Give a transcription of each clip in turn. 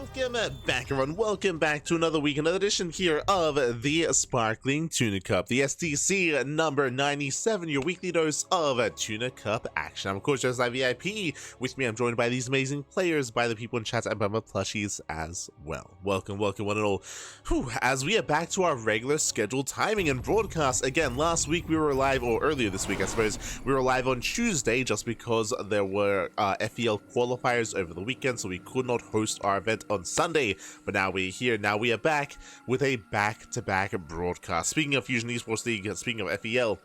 Welcome back, everyone. Welcome back to another week, another edition here of the Sparkling Tuna Cup, the STC number 97, your weekly dose of Tuna Cup action. I'm, of course, just VIP. With me, I'm joined by these amazing players, by the people in chat, and by my plushies as well. Welcome, welcome, one and all. Whew, as we are back to our regular scheduled timing and broadcast. Again, last week we were live, or earlier this week, I suppose, we were live on Tuesday just because there were FEL qualifiers over the weekend, so we could not host our event on Sunday. But now we're here. Now we are back with a back-to-back broadcast. Speaking of Fusion Esports League, speaking of FEL,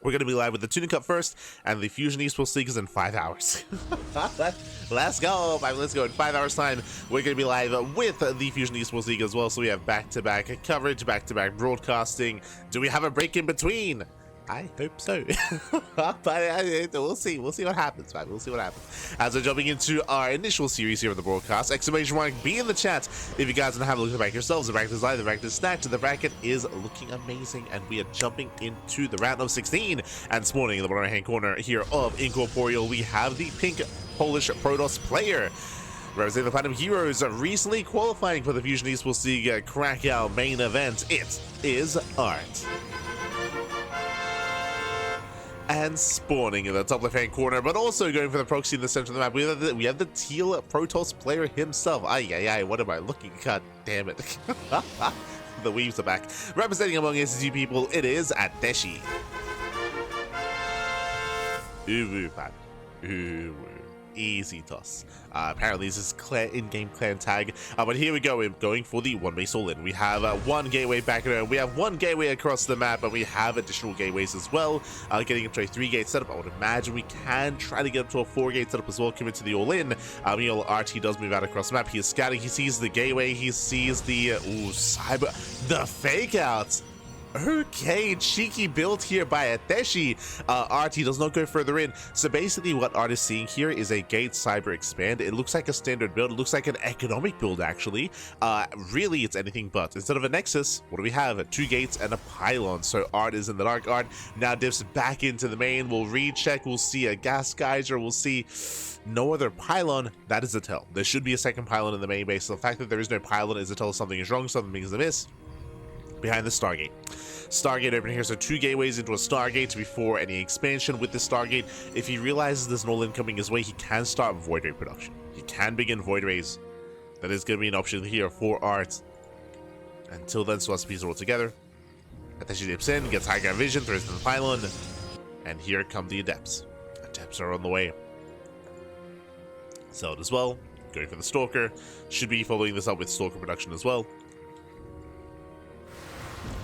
we're going to be live with the Tuna Cup first, and the Fusion Esports League is in 5 hours. Let's go. Let's go. In 5 hours time, we're going to be live with the Fusion Esports League as well. So we have back-to-back coverage, back-to-back broadcasting. Do we have a break in between? I hope so. But we'll see. We'll see what happens, man. We'll see what happens. As we're jumping into our initial series here on the broadcast, exclamation mark be in the chat if you guys want to have a look at the bracket yourselves. The bracket is live, the bracket is stacked, the bracket is looking amazing, and we are jumping into the round of 16. And this morning in the bottom right hand corner here of Incorporeal, we have the pink Polish Protoss player representing the Platinum Heroes, recently qualifying for the Fusion Esports League Krakow main event. It is ArT. And spawning in the top left-hand corner, but also going for the proxy in the center of the map, we have the teal Protoss player himself. What am I looking? God damn it. The weaves are back. Representing among SSU people, it is Ateshi. Uwu, man. Easy toss. Apparently this is in-game clan tag, but here we go. We're going for the one base all-in. We have one gateway back there, we have one gateway across the map, and we have additional gateways as well. Getting up to a 3-gate setup, I would imagine we can try to get up to a 4-gate setup as well, commit to the all-in. ArT does move out across the map. He is scouting, he sees the gateway, he sees the the fake outs. Okay, cheeky build here by Ateshi. ArT does not go further in. So basically what ArT is seeing here is a gate cyber expand. It looks like a standard build. It looks like an economic build, actually. Really, it's anything but. Instead of a Nexus, what do we have? 2 gates and a pylon. So ArT is in the dark. ArT now dips back into the main. We'll recheck. We'll see a gas geyser. We'll see no other pylon. That is a tell. There should be a second pylon in the main base. So the fact that there is no pylon is a tell something is wrong, something is amiss. Behind the Stargate. Stargate open here, so 2 gateways into a Stargate before any expansion with the Stargate. If he realizes there's an all-in coming his way, he can start Void Ray production. He can begin Void Rays. That is going to be an option here for ArT. Until then, so let's piece it all together. Ateshi dips in, gets high ground vision, throws in the pylon, and here come the Adepts. Adepts are on the way. Zeld as well, going for the Stalker. Should be following this up with Stalker production as well.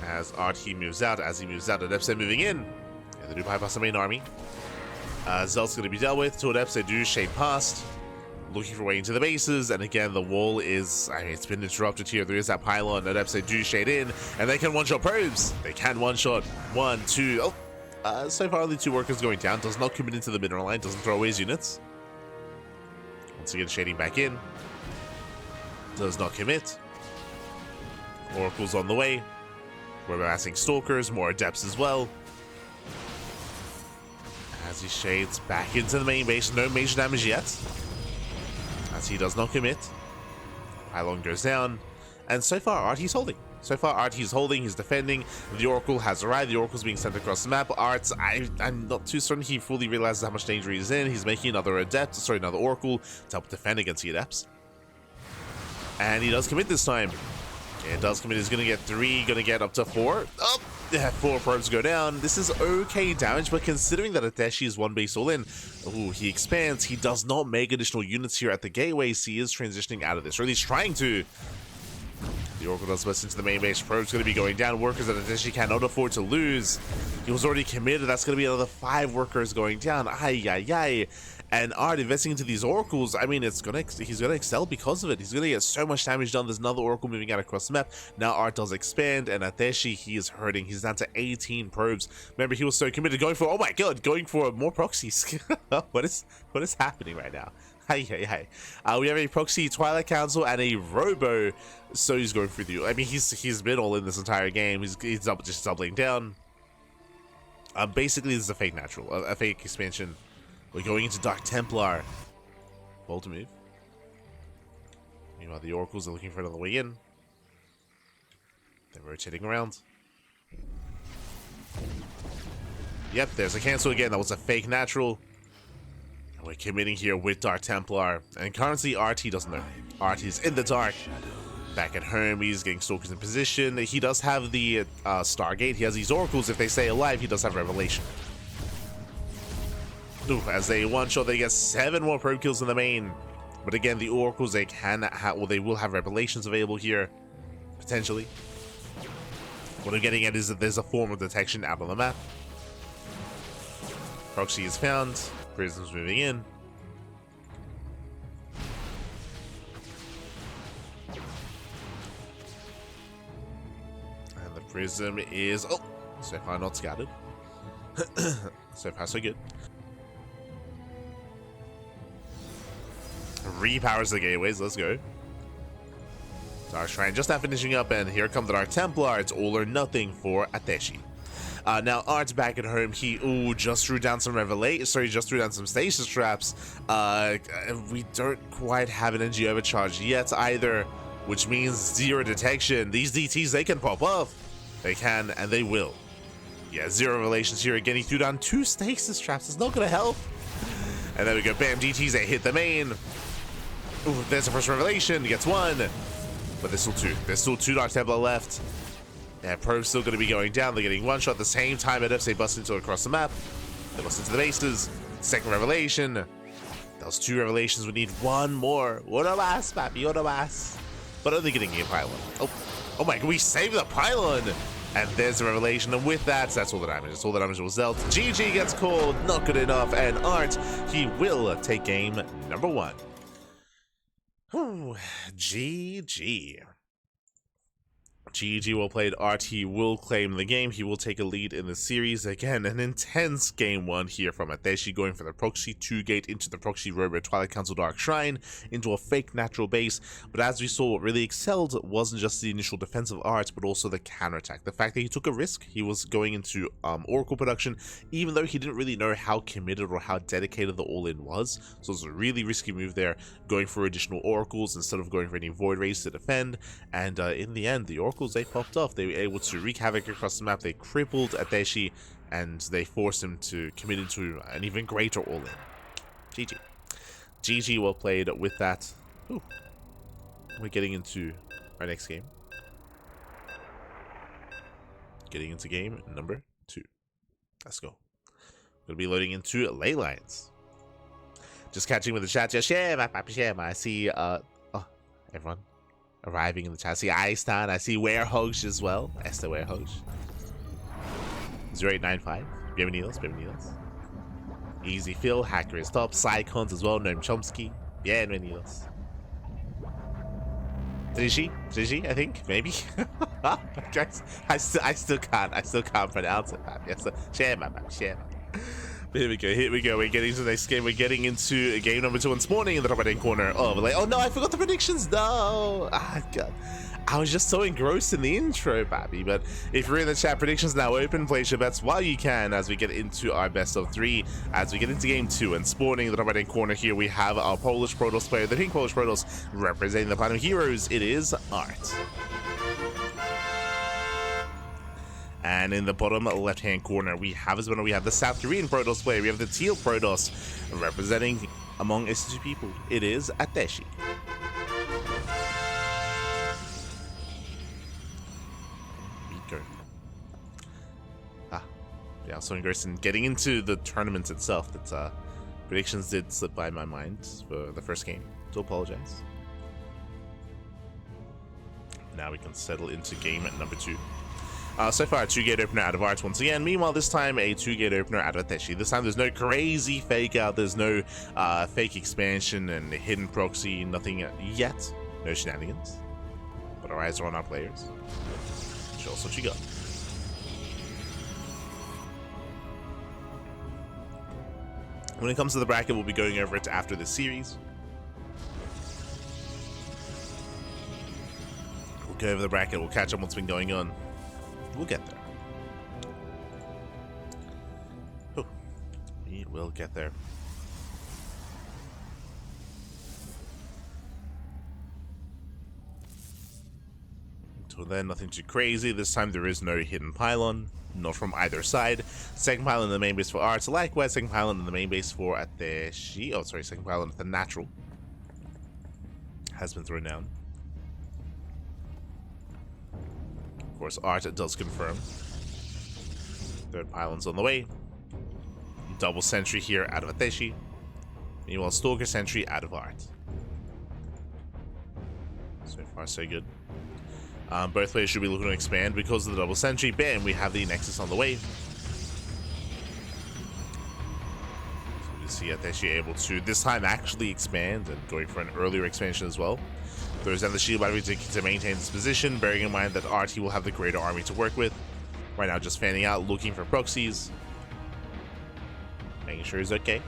As ArT moves out, Adepts are moving in. And they do bypass the main army. Zeld's going to be dealt with. 2 Adepts, they do shade past. Looking for way into the bases. And again, the wall is, it's been interrupted here. There is that pylon. Adepts, they do shade in. And they can one-shot probes. They can one-shot. 1, 2. Oh, so far only 2 workers going down. Does not commit into the mineral line. Doesn't throw away his units. Once again, shading back in. Does not commit. Oracle's on the way. We're amassing Stalkers, more Adepts as well. As he shades back into the main base, no major damage yet. As he does not commit. Pylon goes down. And so far, ArT's holding. ArT's holding, he's defending. The Oracle has arrived. The Oracle's being sent across the map. ArT, I'm not too certain he fully realizes how much danger he's in. He's making another Oracle to help defend against the Adepts. And he does commit this time. It does commit. He's going to get 3, going to get up to 4. Oh, yeah, 4 probes go down. This is okay damage, but considering that Ateshi is 1 base all in, he expands. He does not make additional units here at the gateways. He is transitioning out of this, or at least trying to. The Oracle does bust into the main base. Probe's going to be going down. Workers that Ateshi cannot afford to lose. He was already committed. That's going to be another 5 workers going down. And ArT investing into these Oracles, he's gonna excel because of it. He's gonna get so much damage done. There's another Oracle moving out across the map. Now ArT does expand, and Ateshi, he is hurting. He's down to 18 probes. Remember, he was so committed, going for more proxies. What is happening right now? We have a proxy Twilight Council and a Robo, so he's going through the. He's been all in this entire game. He's just doubling down. Basically, this is a fake natural, a fake expansion. We're going into Dark Templar. Bold move. Meanwhile, the Oracles are looking for another way in. They're rotating around. Yep, there's a cancel again. That was a fake natural. And we're committing here with Dark Templar. And currently, ArT doesn't know. ArT is in the dark. Back at home, he's getting Stalkers in position. He does have the Stargate. He has these Oracles. If they stay alive, he does have Revelation. Ooh, as they one-shot, they get 7 more probe kills in the main. But again, the Oracles, they can have, well, they will have Revelations available here. Potentially. What I'm getting at is that there's a form of detection out on the map. Proxy is found. Prism's moving in. And the Prism is... oh! So far not scattered. So far so good. Repowers the gateways, let's go. Dark Shrine just now finishing up, and here comes the Dark Templar. It's all or nothing for Ateshi. Now, ArT's back at home. He, just threw down some just threw down some stasis traps. We don't quite have an energy overcharge yet either, which means 0 detection. These DTs, they can pop off. They can, and they will. Yeah, 0 revelations here. Again, he threw down 2 stasis traps. It's not going to help. And there we go. Bam, DTs, they hit the main. Ooh, there's the first revelation. He gets 1. But there's still 2. There's still 2 Dark Templar left. Yeah, Probe's still going to be going down. They're getting 1 shot at the same time. ArT, they bust into across the map. They bust into the bases. Second revelation. Those 2 revelations. We need 1 more. Uno más, papi. Uno más. But only getting a pylon. Oh my god, we saved the pylon. And there's the revelation. And with that, that's all the damage. That's all the damage was dealt. GG gets called. Not good enough. And ArT, he will take game number 1. Whew. GG. GG well played. ArT will claim the game. He will take a lead in the series. Again, an intense game 1 here from Ateshi, going for the proxy 2 gate into the proxy robo Twilight Council Dark Shrine into a fake natural base. But as we saw, what really excelled wasn't just the initial defense of ArT, but also the counterattack. The fact that he took a risk. He was going into Oracle production, even though he didn't really know how committed or how dedicated the all-in was. So it was a really risky move there, going for additional Oracles instead of going for any Void Rays to defend. And in the end, the Oracle, they popped off. They were able to wreak havoc across the map. They crippled Ateshi, and they forced him to commit into an even greater all-in. GG. GG well played with that. Ooh. We're getting into our next game. Getting into game number 2. Let's go. We'll be loading into ley lines. Just catching with the chat. Just share my papi, share my. I see everyone arriving in the chat. I see Icetan. I see Werehoge as well. Esther Werehoge. 0895. Bienvenidos. Bienvenidos. Easy Phil. Hacker is top. Psycons as well. Noam Chomsky. Bienvenidos. Trigi, I think. Maybe. Guys, I still can't pronounce it. Yes, share my man. Share. Here we go. We're getting to the next game. We're getting into game number 2 and spawning in the top right hand corner. Oh, like, oh no, I forgot the predictions. No. Ah, God. I was just so engrossed in the intro, Babby. But if you're in the chat, predictions now open. Place your bets while you can as we get into our best of 3. As we get into game 2 and spawning in the top right hand corner here, we have our Polish Protoss player, the pink Polish Protoss, representing the Platinum Heroes. It is ArT. And in the bottom left-hand corner, we have the South Korean Protoss player. We have the teal Protoss representing among S2 people. It is Ateshi. Yeah, so engrossed in getting into the tournament itself that predictions did slip by my mind for the first game. Do apologize. Now we can settle into game number 2. So far, a 2-gate opener out of ArT once again. Meanwhile, this time, a 2-gate opener out of Ateshi. This time, there's no crazy fake out. There's no fake expansion and hidden proxy. Nothing yet. No shenanigans. But our eyes are on our players. Show us what you got. When it comes to the bracket, we'll be going over it after this series. We'll go over the bracket. We'll catch up what's been going on. We'll get there. Oh, we will get there. Until then, nothing too crazy. This time there is no hidden pylon, not from either side. Second pylon in the main base for ArT. Likewise, second pylon in the main base for Ateshi. Oh, sorry, second pylon at the natural has been thrown down. Of course, ArT does confirm. Third pylon's on the way. Double sentry here out of Ateshi. Meanwhile, Stalker sentry out of ArT. So far, so good. Both players should be looking to expand because of the double sentry. Bam, we have the Nexus on the way. So we see Ateshi able to this time actually expand and going for an earlier expansion as well. Throws down the shield battery to maintain this position, bearing in mind that ArT will have the greater army to work with. Right now, just fanning out, looking for proxies. Making sure he's okay.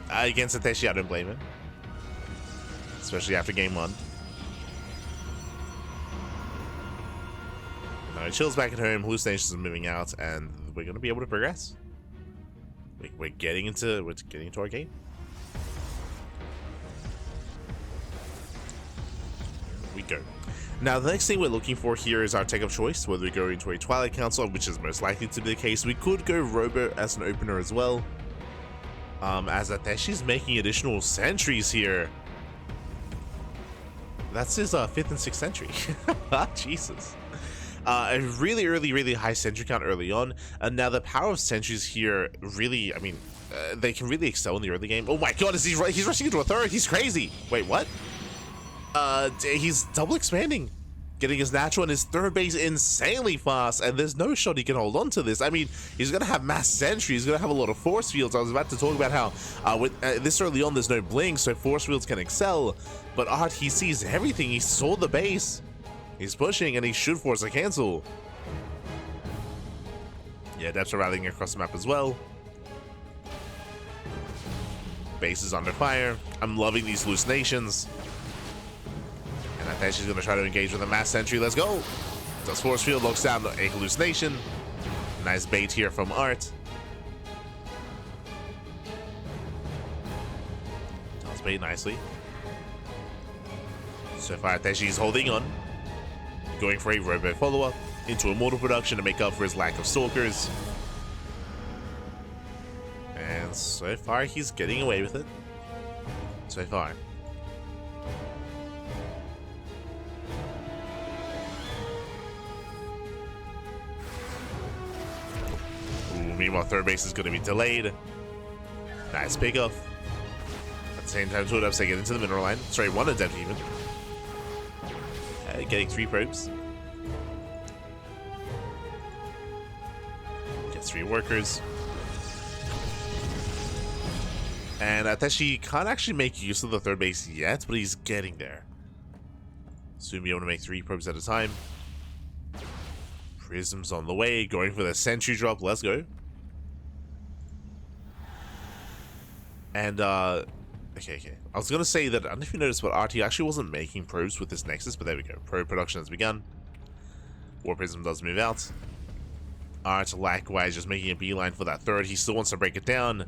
Against Ateshi, I don't blame him. Especially after game 1. Now he chills back at home, hallucinations are moving out, and we're going to be able to progress. We're getting into our game. Here we go. Now, the next thing we're looking for here is our tech of choice, whether we go into a Twilight Council, which is most likely to be the case. We could go Robo as an opener as well. As Ateshi's making additional sentries here. That's his 5th and 6th sentry. Jesus. A really high sentry count early on. And now the power of sentries here really, I mean, they can really excel in the early game. Oh my god, he's rushing into a third. He's crazy. Wait, what? He's double expanding. Getting his natural and his third base insanely fast, and there's no shot he can hold on to this. I mean, he's going to have mass sentry, he's going to have a lot of force fields. I was about to talk about how with this early on there's no blink, so force fields can excel, but ArT, he sees everything. He saw the base, he's pushing, and he should force a cancel. Yeah, depths are rallying across the map as well. Base is under fire. I'm loving these hallucinations. And Ateshi's going to try to engage with a mass sentry. Let's go. Does force field, locks down a hallucination. Nice bait here from ArT. Does bait nicely. So far, Ateshi's holding on. Going for a robo follow-up into Immortal production to make up for his lack of stalkers. And so far, he's getting away with it. So far. Meanwhile, third base is going to be delayed. Nice pickoff. At the same time, two adepts, they get into the mineral line. Sorry, one adept even. Getting 3 probes. Gets 3 workers. And Ateshi can't actually make use of the third base yet, but he's getting there. Soon be able to make 3 probes at a time. Prism's on the way, going for the sentry drop. Let's go. And, okay. I was gonna say that, I don't know if you noticed, but ArT actually wasn't making probes with this Nexus, but there we go. Probe production has begun. War Prism does move out. ArT, likewise, just making a beeline for that third. He still wants to break it down.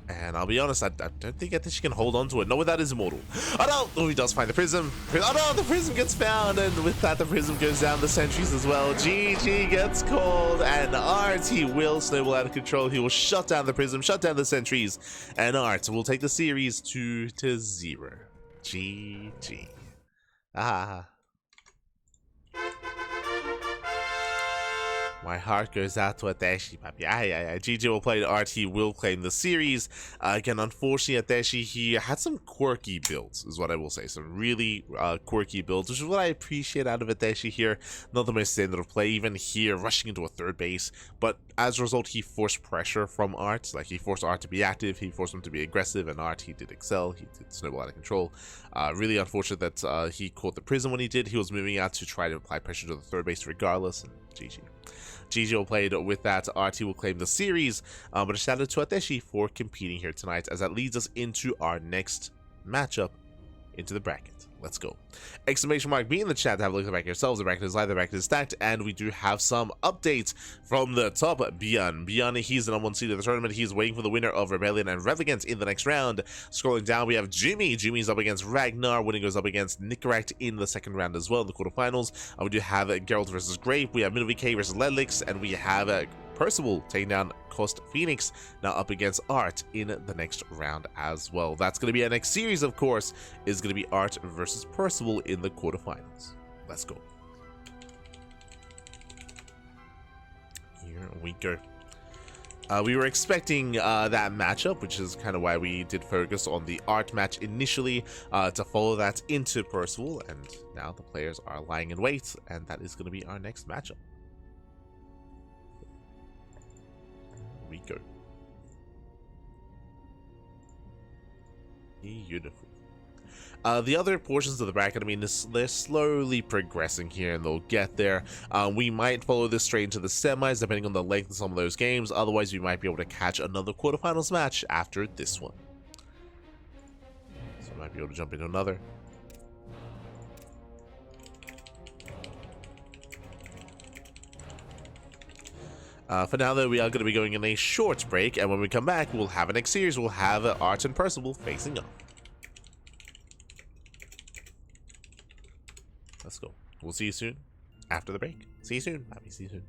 And I'll be honest, I don't think Ateshi can hold on to it. Not without his Immortal. Oh no! Oh, he does find the Prism. Oh no, the Prism gets found, and with that, the Prism goes down the sentries as well. GG gets called, and ArT will snowball out of control. He will shut down the Prism, shut down the sentries, and ArT will take the series 2-0. GG. Ah. My heart goes out to Ateshi, papi. GG will play ArT, will claim the series. Again, unfortunately, Ateshi, he had some quirky builds, is what I will say. Some really quirky builds, which is what I appreciate out of Ateshi here. Not the most standard of play, even here, rushing into a third base. But as a result, he forced pressure from ArT. Like, he forced ArT to be active, he forced him to be aggressive, and ArT, he did excel. He did snowball out of control. Really unfortunate that he caught the Prism when he did. He was moving out to try to apply pressure to the third base regardless, and GG. GG played with that. ArT will claim the series, but a shout out to Ateshi for competing here tonight, as that leads us into our next matchup into the bracket. Let's go. Exclamation mark be in the chat to have a look at the bracket yourselves. The bracket is live, the bracket is stacked, and we do have some updates from the top. Beyond, he's the #1 seed of the tournament. He's waiting for the winner of Rebellion and Revagant in the next round. Scrolling down, we have Jimmy. Jimmy's up against Ragnar. Winning goes up against Nicorect in the second round as well in the quarterfinals. We do have Geralt versus Grape. We have MinoVK versus Ledlix, and we have Percival taking down Cost Phoenix, now up against ArT in the next round as well. That's going to be our next series, of course, is going to be ArT versus Percival in the quarterfinals. Let's go. Here we go. We were expecting that matchup, which is kind of why we did focus on the ArT match initially, to follow that into Percival, and now the players are lying in wait, and that is going to be our next matchup. We go. Beautiful. The other portions of the bracket, I mean, they're slowly progressing here, and they'll get there. We might follow this straight into the semis, depending on the length of some of those games. Otherwise, we might be able to catch another quarterfinals match after this one. So I might be able to jump into another. For now, though, we are going to be going in a short break, and when we come back, we'll have a next series. We'll have ArT and Percival facing up. Let's go. We'll see you soon after the break. See you soon. See you soon.